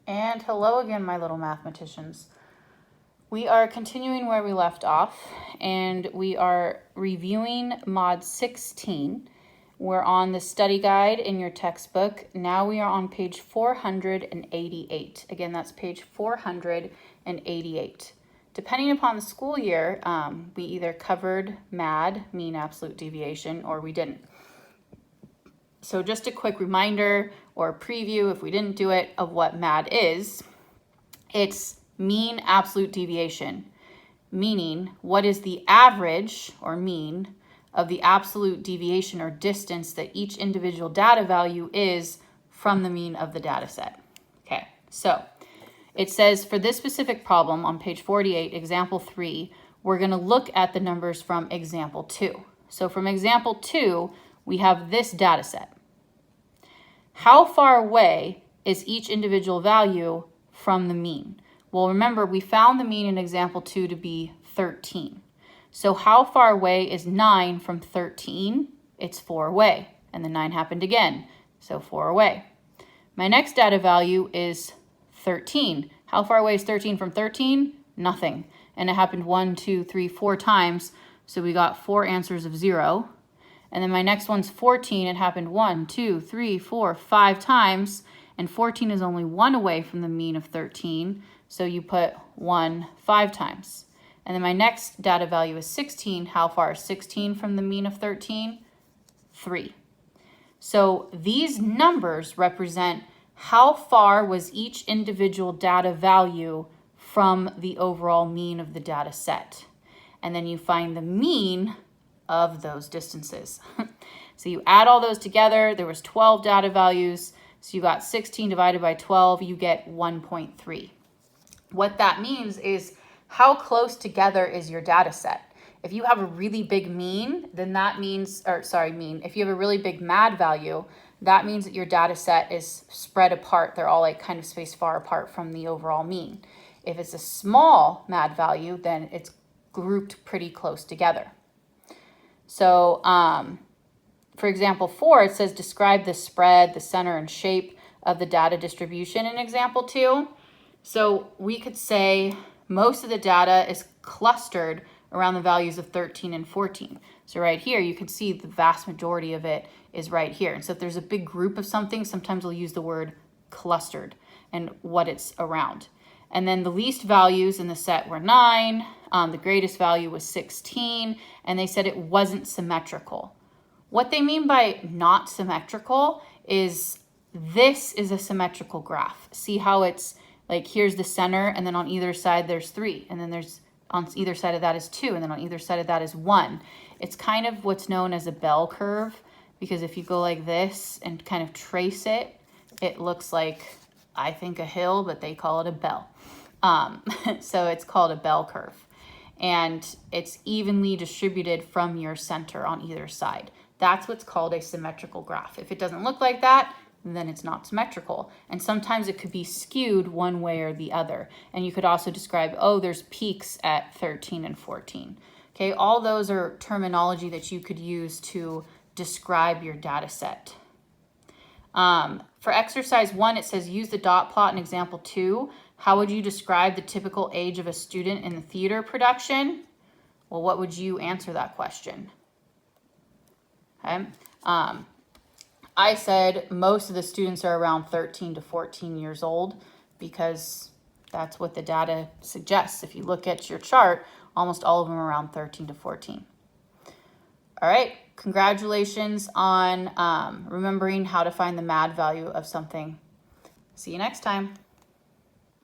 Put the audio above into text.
And hello again, my little mathematicians. We are continuing where we left off, and we are reviewing Mod 16. We're on the study guide in your textbook. Now we are on page 488. Again, that's page 488. Depending upon the school year, we either covered MAD, mean absolute deviation, or we didn't. So just a quick reminder or preview, if we didn't do it, of what MAD is. It's mean absolute deviation, meaning what is the average or mean of the absolute deviation or distance that each individual data value is from the mean of the data set. Okay, so it says for this specific problem on page 48, example 3, we're going to look at the numbers from example 2. So from example 2, we have this data set. How far away is each individual value from the mean? Well, remember, we found the mean in example 2 to be 13. So how far away is 9 from 13? It's 4 away. And the 9 happened again, so 4 away. My next data value is 13. How far away is 13 from 13? Nothing. And it happened 1, 2, 3, 4 times, so we got 4 answers of 0. And then my next one's 14. It happened 1, 2, 3, 4, 5 times. And 14 is only 1 away from the mean of 13. So you put 1 5 times. And then my next data value is 16. How far is 16 from the mean of 13? 3. So these numbers represent how far was each individual data value from the overall mean of the data set. And then you find the mean of those distances. So you add all those together. There was 12 data values. So you got 16 divided by 12, you get 1.3. What that means is how close together is your data set. If you have a really big mean, then that means, if you have a really big MAD value, that means that your data set is spread apart. They're all like kind of spaced far apart from the overall mean. If it's a small MAD value, then it's grouped pretty close together. So, for example 4, it says describe the spread, the center, and shape of the data distribution in example 2. So we could say most of the data is clustered around the values of 13 and 14. So right here, you can see the vast majority of it is right here. And so if there's a big group of something, sometimes we'll use the word clustered and what it's around. And then the least values in the set were 9. The greatest value was 16. And they said it wasn't symmetrical. What they mean by not symmetrical is this is a symmetrical graph. See how it's like here's the center, and then on either side there's 3. And then there's on either side of that is 2. And then on either side of that is 1. It's kind of what's known as a bell curve, because if you go like this and kind of trace it, it looks like, I think, a hill, but they call it a bell. So it's called a bell curve. And it's evenly distributed from your center on either side. That's what's called a symmetrical graph. If it doesn't look like that, then it's not symmetrical. And sometimes it could be skewed one way or the other. And you could also describe, oh, there's peaks at 13 and 14. Okay, all those are terminology that you could use to describe your data set. For exercise 1, it says use the dot plot in example 2. How would you describe the typical age of a student in the theater production? Well, what would you answer that question? Okay. I said most of the students are around 13 to 14 years old because that's what the data suggests. If you look at your chart, almost all of them are around 13 to 14. All right, congratulations on remembering how to find the MAD value of something. See you next time.